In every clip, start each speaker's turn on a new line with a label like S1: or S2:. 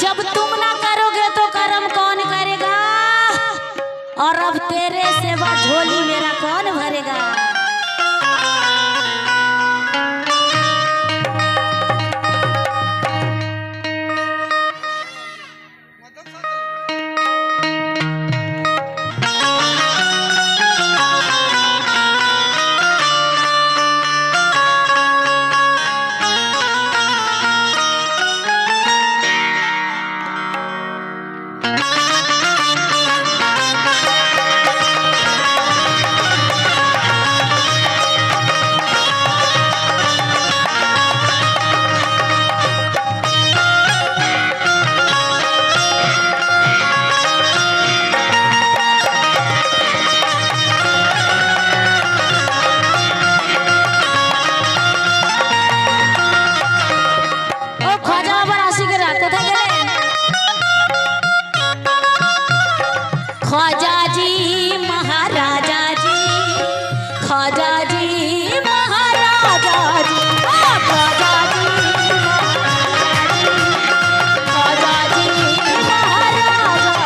S1: जब तुम ना करोगे तो कर्म कौन करेगा? और अब तेरे सेवा झोली मेरा कौन भरेगा? ख्वाजा जी महाराजा जी, ख्वाजा जी महाराजा जी, ख्वाजा जी ख्वाजा जी महाराजा जी।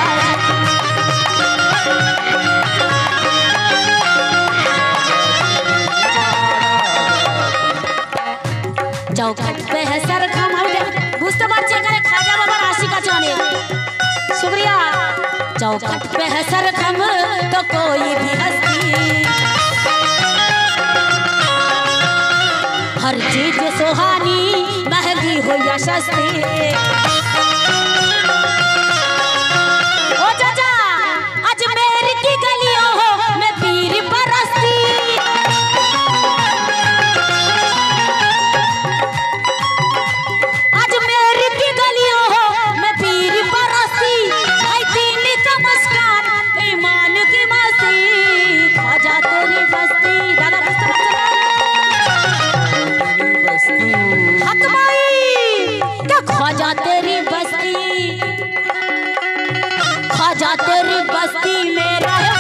S1: चौखट पे है सर खमारे बुझते बच्चे करे ख्वाजा बाबा राशि का जाने शुक्रिया। चौखट पे है सरखम तो कोई भी हस्ती, हर चीज सुहानी महंगी हो या सस्ती। ओ चाचा अजमेर की गलियों हो मैं पीर बरसती, अजमेर की गलियों हो मैं पीर बरसती, ईमान की मस्ती ख्वाजा तेरी बस्ती। दादा हक भाई क्या ख्वाजा तेरी बस्ती, ख्वाजा तेरी बस्ती मेरा है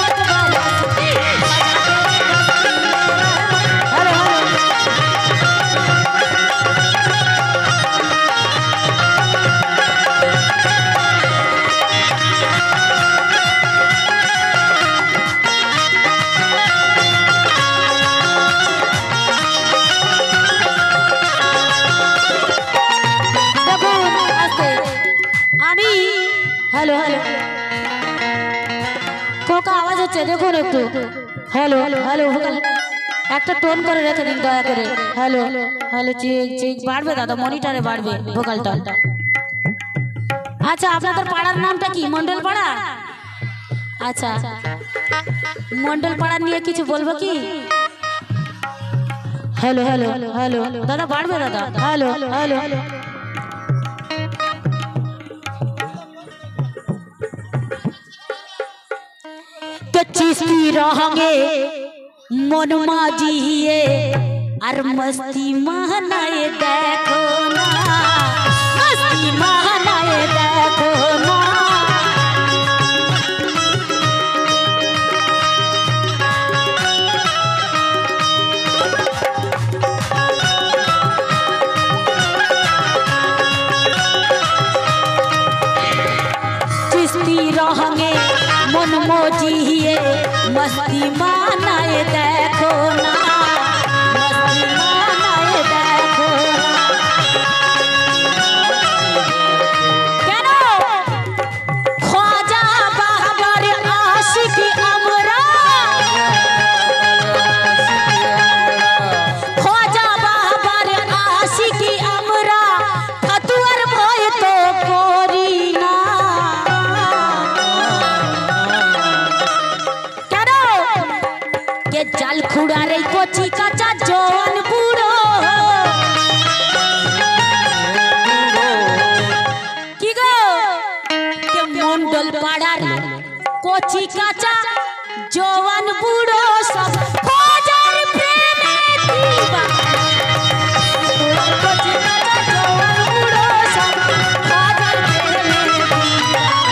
S1: हेलो हेलो कोका आवाज হচ্ছে দেখুন একটু हेलो हेलो একটা টোন করে রেখে দিন দয়া করে। हेलो हेलो চেক চেক বাড়বে দাদা মনিটরে বাড়বে ভোকাল টোন। আচ্ছা আপনাদের পাড়ার নামটা কি? মন্ডল পাড়া। আচ্ছা মন্ডল পাড়া নিয়ে কিছু বলবো কি? हेलो हेलो हेलो দাদা বাড়বে দাদা। हेलो हेलो चिश्ती रहेंगे मन माजिए और मस्ती महनाए देखो ना, मस्ती महनाए देखो ना। चिश्ती रहेंगे मन मोजिए मस्ती मानाए देखो ना, मस्ती मानाए देखो ना। केनो ख्वाजा बाबर आशिक अमरा, ख्वाजा बाबर आशिक अमरा फतुअर भय तो कोरी ना। जाल खुड़ा रे कोची काचा जवान बुड़ो की गो के मंडल पाड़ार कोची काचा जवान बुड़ो सब ख्वाजार प्रेमे दीवाना। कोची काचा जवान बुड़ो सब ख्वाजार प्रेमे दीवाना।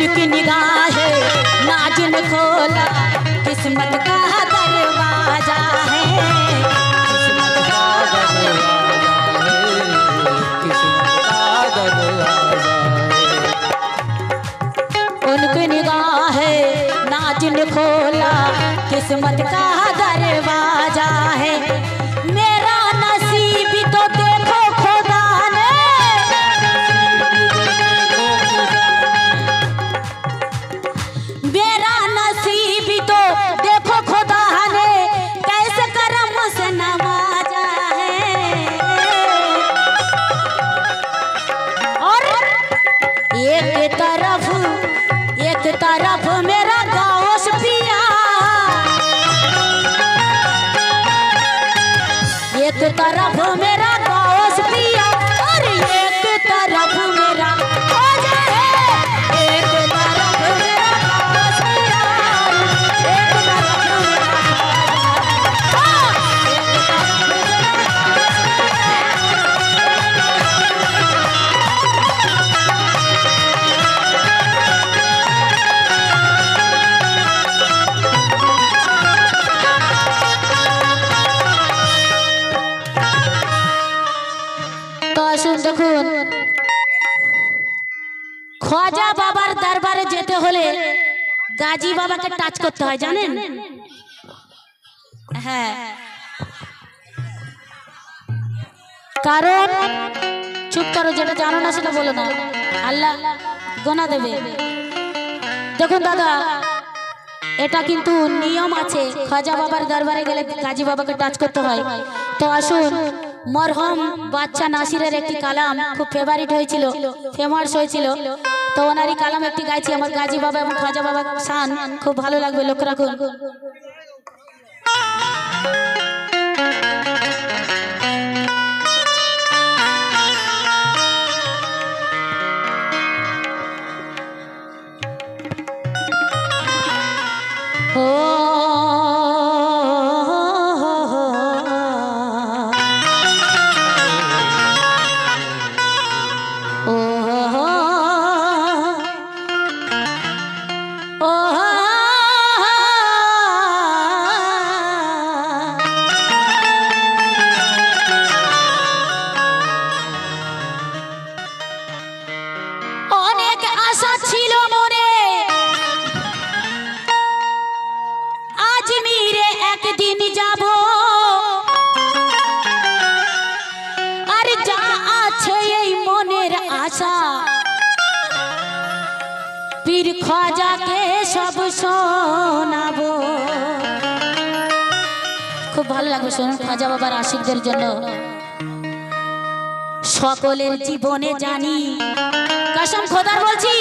S1: उनकी निगाहें नाज़िन खोला किस्मत का दरवाजा है, किस्मत का दरवाजा है। उनकी निगाहें नाज़िन खोला किस्मत का दरवाजा है। मेरा नसीब तो देखो खुदा ने, मेरा नसीब तो देखो खुदा ने कैसे करम से नवाजा है। और एक तरफ मेरा गाँव पिया, एक तरफ मेरा गाँव पिया और एक तरफ मेरा खोजा है, एक तरफ मेरा गाँव पिया, एक तरफ मेरा দেখুন খ্বাজা বাবার দরবারে যেতে হলে গাজী বাবাকে টাচ করতে হয় জানেন? হ্যাঁ, কারণ চুপ করো, যেটা জানো না সেটা বলো না, আল্লাহ গোনা দেবে। দেখুন দাদা, এটা কিন্তু নিয়ম আছে, খ্বাজা বাবার দরবারে গেলে গাজী বাবাকে টাচ করতে হয়। তো আসুন, মরহম বাচ্চা নাসিরের একটি কালাম খুব ফেভারিট হয়েছিল, ফেমাস হয়েছিল, তো ওনারই কালাম একটি গাইছি। আমার গাজী বাবা এবং খ্বাজা বাবার শান খুব ভালো লাগবে, লক্ষ্য রাখুন। পীর খ্বাজাকে সব শোনাবো। খুব ভালো লাগবে শুনুন খ্বাজা বাবার আশিকদের জন্য। সকলের জীবনে জানি, কসম খোদার বলছি,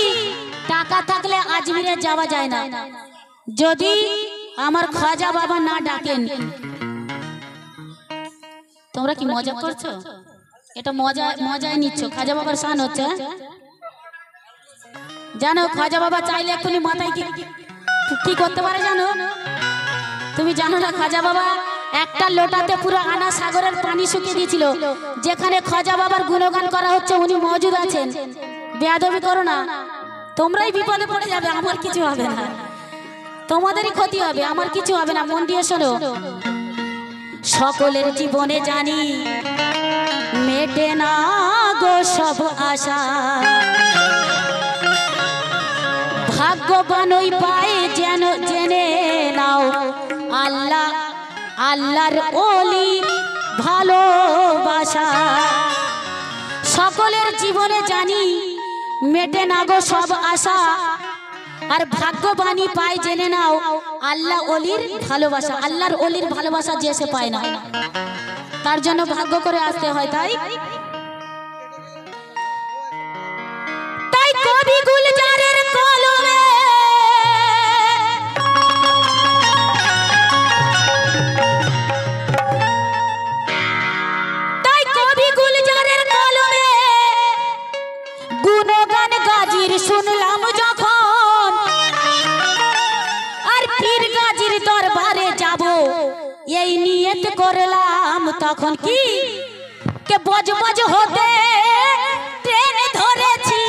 S1: টাকা থাকলে আজমিরে যাওয়া যায় না যদি আমার খ্বাজা বাবা না ডাকেন। তোমরা কি মজা করছো? এটা মজায় নিচ্ছ, খ্বাজা বাবার শান হচ্ছে। জানো খ্বাজা বাবা চাইলে এক্ষুনি মাথায় কি করতে পারে জানো? তুমি জানো না খ্বাজা বাবা একটা লোটাতে পুরো আনা সাগরের পানি শুকিয়ে দিয়েছিল। যেখানে খ্বাজা বাবার গুণগান করা হচ্ছে উনি মজুদ আছেন। বেয়াদবি করো না, তোমরাই বিপদে পড়ে যাবে, আমার কিছু হবে না, তোমাদেরই ক্ষতি হবে, আমার কিছু হবে না। মন দিয়ে শোনো। সকলের জীবনে জানি মেটে না গো সব আশা, ভাগ্যবানই পায় যেন জেনে নাও আল্লাহ আল্লাহর ওলি ভালোবাসা। সকলের জীবনে জানি মেটে না গো সব আশা, আর ভাগ্যবানই পায় জেনে নাও আল্লাহ ওলির ভালোবাসা। আল্লাহর ওলির ভালোবাসা যে সে পায় না, তার জন্য ভাগ্য করে আসতে হয়। তাই কবি গুলজারের কলমে গুণগান গাজীর শুনলাম যখন, আর পীর গাজীর দরবারে যাব এই নিয়ত করলাম, তখন কি কে বজ বজ হতে ট্রেন ধরেছি।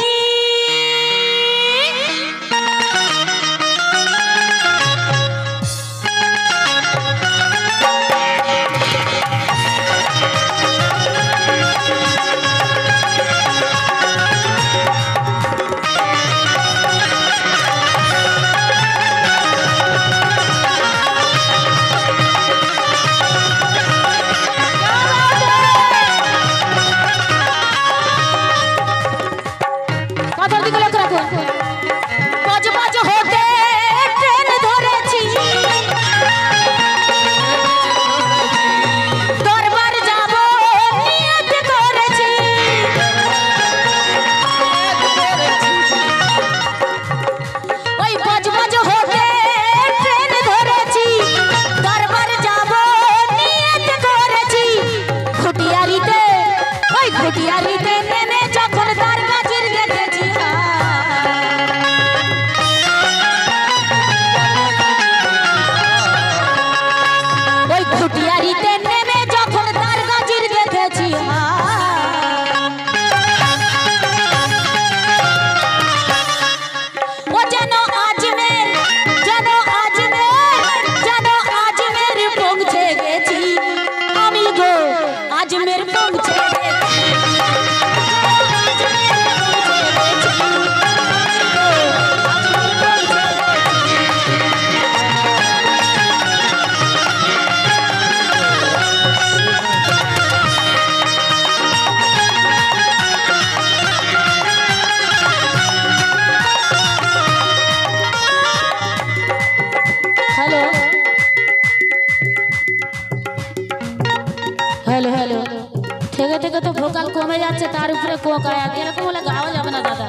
S1: তার উপরে কোকায় এরকম হলে গাওয়া যাবে না দাদা।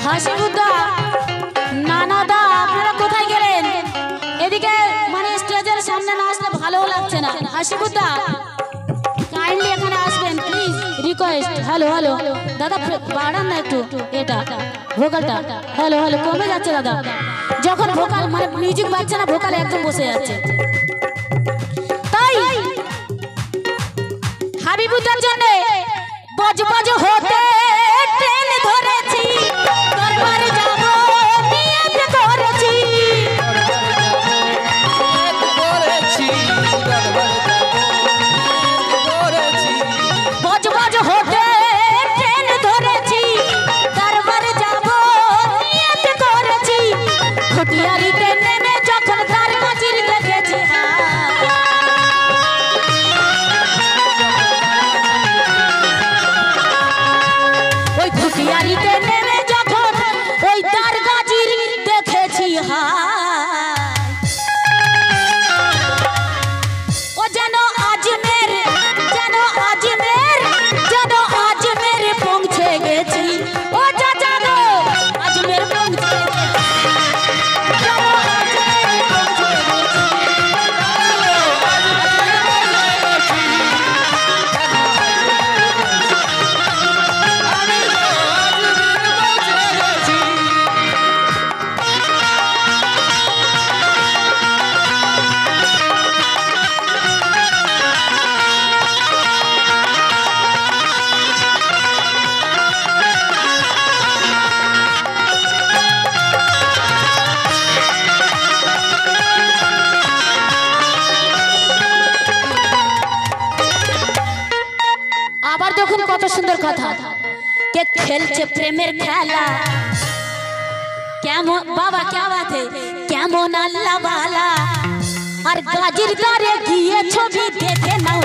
S1: হাসিবুদ্দা নানাদা আপনারা কোথায় গেলেন? এদিকে মানে স্টেজের সামনে না আসলে ভালো লাগছে না। হাসিবুদ্দা কাইন্ডলি এখানে আসবেন প্লিজ, রিকোয়েস্ট। হ্যালো হ্যালো দাদা বাড়ান না একটু এটা ভোকালটা। হ্যালো হ্যালো কমে যাচ্ছে দাদা, যখন ভোকাল মানে মিউজিক বাজছে না ভোকাল একদম বসে যাচ্ছে। তাই হাবিবুদ্দার জন্য বজ বজ হতে ট্রেন ধরেছি, দরবার যাব নিয়ত করেছি। বজ বজ হতে ট্রেন ধরেছি, দরবার যাব নিয়ত করেছি। খুটিয়ারিতে নেমে যখন তার কাজির দেখেছি, ওই খুটিয়ারিতে নেমে যখন ওই তার গাজির দেখেছি ও যেন আজমের, যেন আজমের, যেন আজমের পৌঁছে গেছি। ও চাচা গো আজমের পৌঁছে আবার দেখুন কত সুন্দর কথা। কে খেলছে প্রেমের খেলা, কেমন বাবা क्या बात है, কেমন আল্লাহ বালা। আর গাজির দ্বারে গিয়ে ছবি দেখে নাও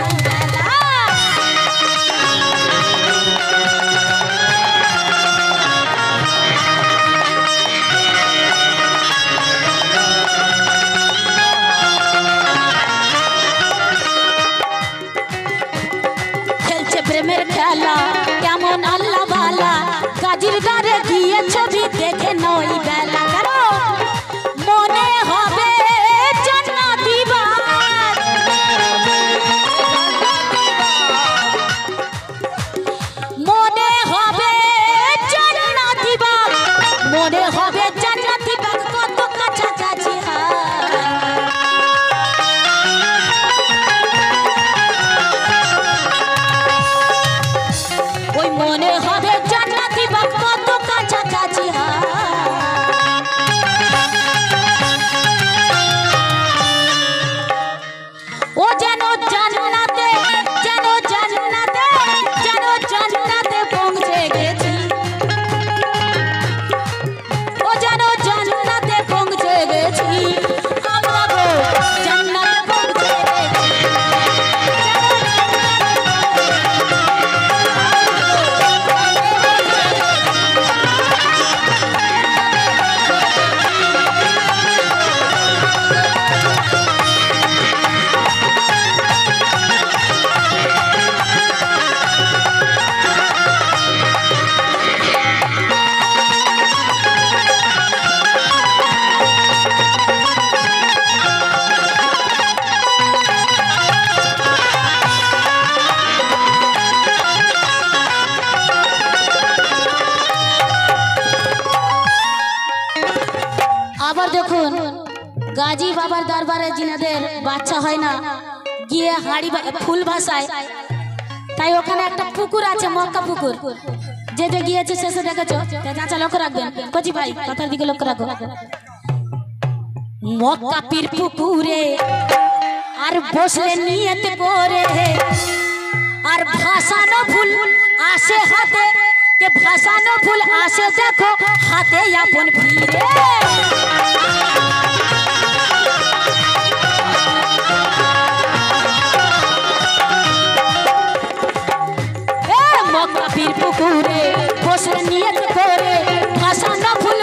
S1: প্রেমের খেলা, কেমন আল্লাহ বালা। গাজির দ্বারে গিয়ে ছবি দেখে নই বেলা, কারো মনে হবে জান্নাতি বাগ, মনে হবে জান্নাতি বাগ, মনে হবে জান্নাতি বাগ। কত কাছাকাছি ওই মনে হবে জান্নাতি বাগ, কত কাছাকাছি ও যেন জান্নাতে, যেন জান্নাতে, যেন জান্নাতে পৌঁছে গেছি। ও যেন জান্নাতে পৌঁছে গেছি, আমরা গো জান্নাতে পৌঁছে গেছি। আবার দেখুন গাজী বাবার দরবারে যিনাদের বাচ্চা হয় না গিয়ে হাড়ি ফুল ভাসায়, তাই ওখানে একটা পুকুর আছে মক্কা পুকুর, যে যে গিয়েছে শেষে দেখেছো। চাচা লক্ষ্য রাখবেন, কচি ভাই কথার দিকে লক্ষ্য রাখো। মক্কা পীর পুকুরে আর বসলে নিয়ত করে, আর ভাসানো ফুল আসে হাতে, কে ভাসানো ফুল আসে দেখো হাতে আপন ফিরে। মক্কা পীর পুকুরে বসলে নিয়ত করে ভাসানো ফুল।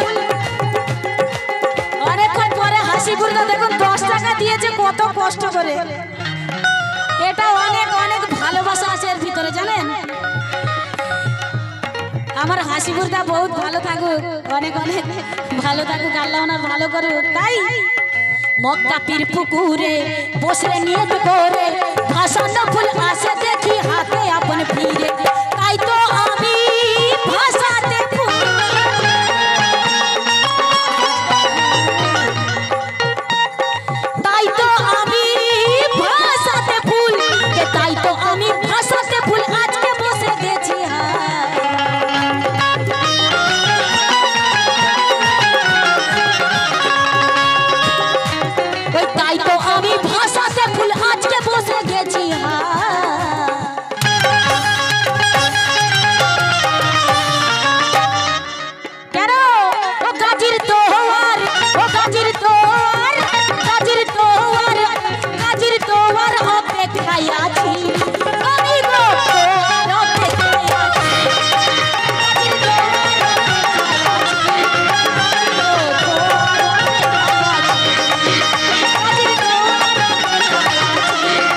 S1: অনেকক্ষণ পরে হাসিবুদ্দা দেখুন 10 টাকা দিয়েছে, কত কষ্ট করে। এটা অনেক অনেক ভালোবাসা আছে এর ভিতরে জানেন। হাসিপুরটা বহুত ভালো থাকুক, অনেক অনেক ভালো থাকুক, আল্লাহ ওনার ভালো করুক। তাই মক্কা পীর পুকুরে বসে নিয়ে করে ভাসানো ফুল আসে দেখি হাতে আপন পীরে, তাই তো আমি ভাসাতে ফুল, তাই তো আমি ভাসাতে ফুল, তাই তো আমি ভাসাতে ফুল আজকে বসে গেছি। তাই তো আমি ভাসাতে ফুল আজকে বসে গেছি। কেন ও গাজির তোয়ার, ও গাজির তোয়ার, গাজির তোয়ার, গাজির তোয়ার অপেক্ষায় আছি আমি গো, তোয়ার অপেক্ষায় আছি, গাজির তোয়ার অপেক্ষায়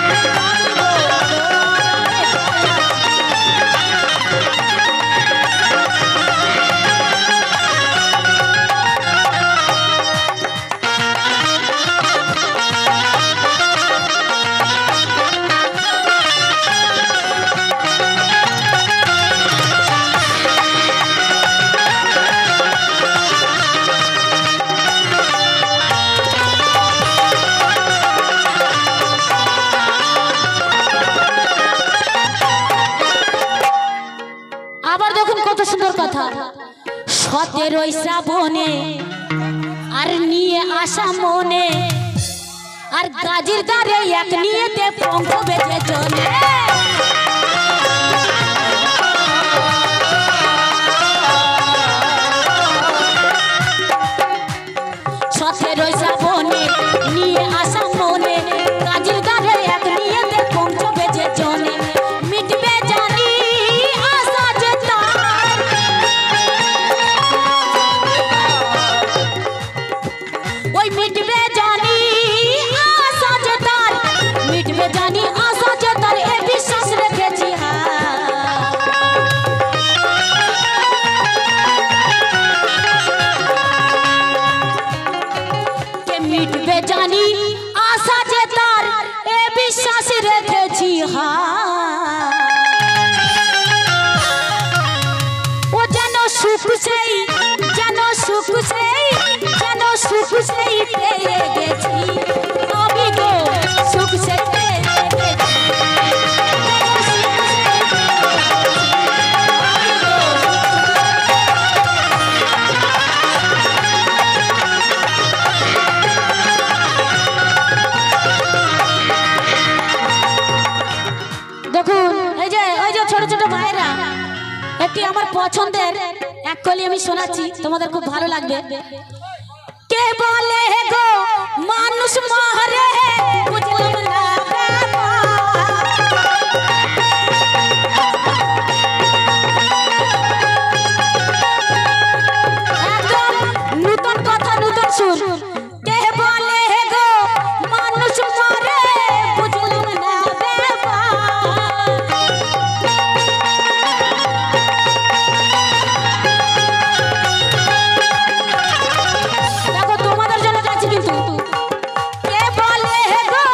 S1: আবার দেখুন কত সুন্দর কথা। 17 শ্রাবণে আর নিয়ে আসা মনে, আর গাজির দ্বারে এক নিয়েতে পঙ্খ বেজে চলে, 17 শ্রাবণে নিয়ে আসা মনে, গাজির দ্বারে এক নিয়েতে পঙ্খ বেজে চলে, মিটবে জানি আশা যে তার, ওই মিটবে জানি আশা যে তার, মিটবে জানি আশা যে তার, এ বিশ্বাস রেখেছি। কে মিটবে জানি আশা যে তার, এ বিশ্বাস রেখেছি। ও যেন সুখ সেই, যেন সুখ সেই, যেন সুখ সেই পেয়ে গেছি আমি গো, সুখ সেই পেয়ে গেছি, দেখুন এই যে ওই যে ছোট ছোট ভাইরা, একটি আমার পছন্দের এক কলি আমি শোনাচ্ছি, তোমাদের খুব ভালো লাগবে। কে বলে গো মানুষ মরে বুঝলাম না একদম নতুন কথা, নতুন সুর। কে বলে গো মানুষ মরে বুঝলাম না দেখো তোমাদের জন্য গাচ্ছি কিন্তু, কে বলে গো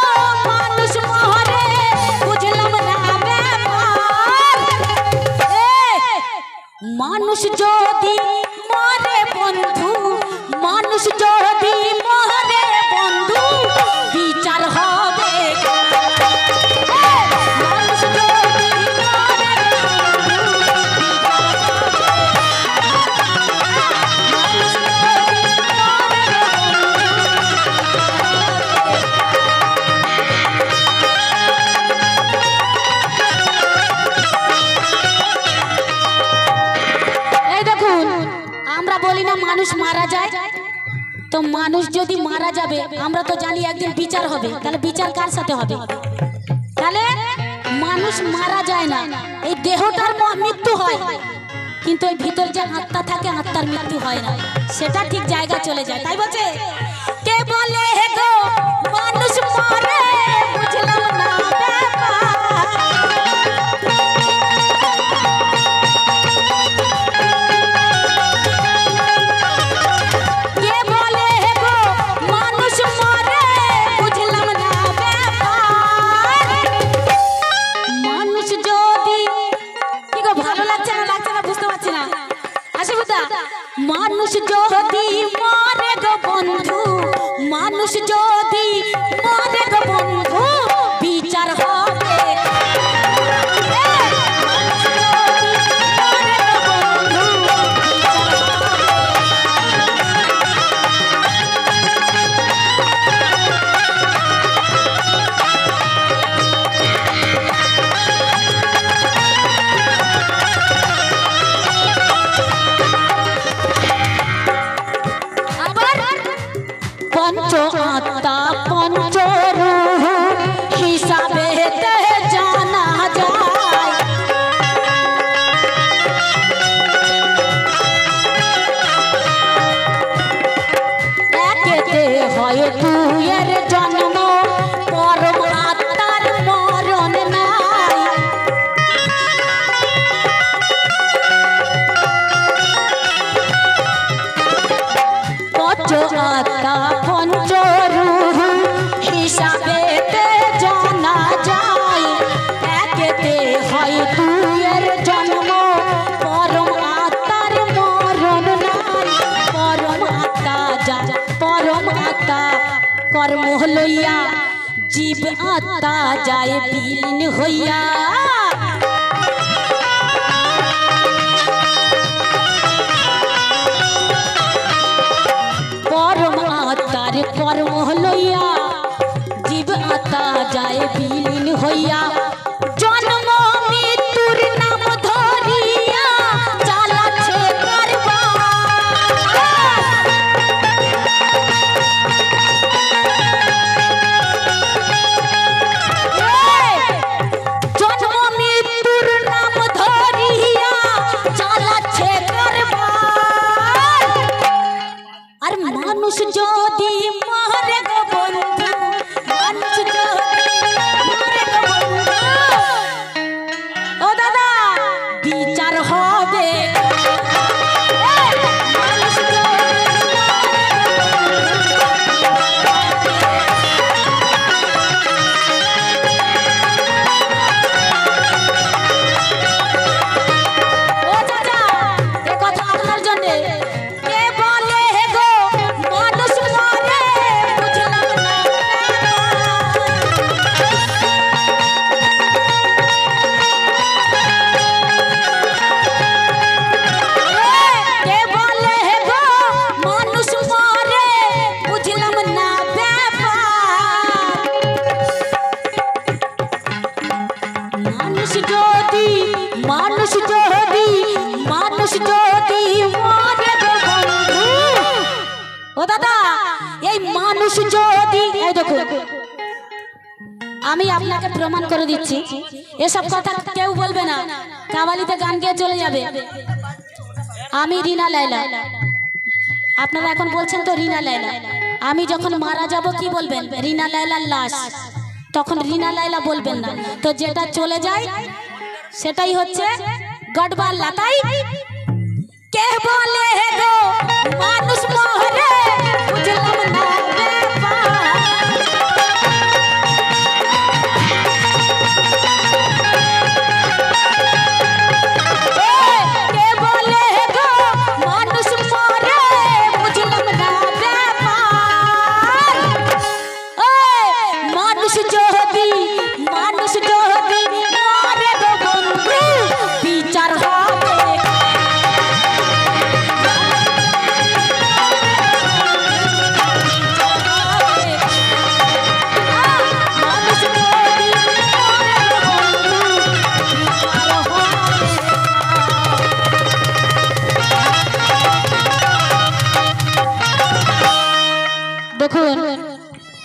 S1: মানুষ মরে বুঝলাম না ব্যাপার, মানুষ যদি মরে বন্ধু, মানুষ যদি মরে বন্ধু বিচার হবে, মানুষ যদি মরে এই দেখুন আমরা বলি না মানুষ মারা যায়, তো মানুষ যদি মারা যাবে আমরা তো জানি একদিন বিচার হবে, তাহলে বিচার কার সাথে হবে? তাহলে মানুষ মারা যায় না, এই দেহটার মৃত্যু হয়, কিন্তু এই ভিতর যে আত্মা থাকে আত্মার মৃত্যু হয় না, সেটা ঠিক জায়গা চলে যায়। তাই বলছে কে বলে গো মানুষ মরে বুঝলাম না ব্যাপার, দাদা মানুষ যদি মরে গো বন্ধু, মানুষ যদি মরে গো বন্ধু বিচার হবে। पंच आत्मा पंच रूह हिसाबे जाना जाए। एकेते हय दुइয়ের जन्म परम आत्मार मरण নাই। पंच आत्मा पंच रूह हिसाबे जाना जाए। एकेते हय दुइয়ের जन्म परम आत्मार मरण নাই। परम आत्मा जा परम आत्मा कर्म लइया जीव आत्मा जाए विलीन हइया। परम आत्मार कर्म लइया जीव आत्मा जाए विलीन हइया। जन्म मृत्युर नाम धरिया चालाছে কারবার। जन्म मृत्युर नाम धरिया चालाছে কারবার। আর মানুষ যদি মরে গো বন্ধু, মানুষ যদি মরে গো বন্ধু, ও দাদা বিচার হবে। মানুষ যদি ও চাচা এ কথা আপনার জন্য। কে বলে গো মানুষ মরে বুঝলাম না। কে বলে গো মানুষ মরে বুঝলাম না ব্যাপার। মানুষ যদি মানুষ যদি মানুষ যদি মরে গো বন্ধু, ও দাদা এই মানুষ যদি এই দেখো আমি আপনাকে প্রমাণ করে দিচ্ছি এসব কথা কেউ বলবে না। কাওয়ালিতে গান গেয়ে চলে যাবে। আমি রিনা লায়লা, আপনারা এখন বলছেন তো রিনা লায়লা। আমি যখন মারা যাব কি বলবেন? রিনা লায়লার লাশ। তখন রিনা লায়লা বলবেন না। তো যেটা চলে যায় সেটাই হচ্ছে গডবাল লাতাই। কে বলে গো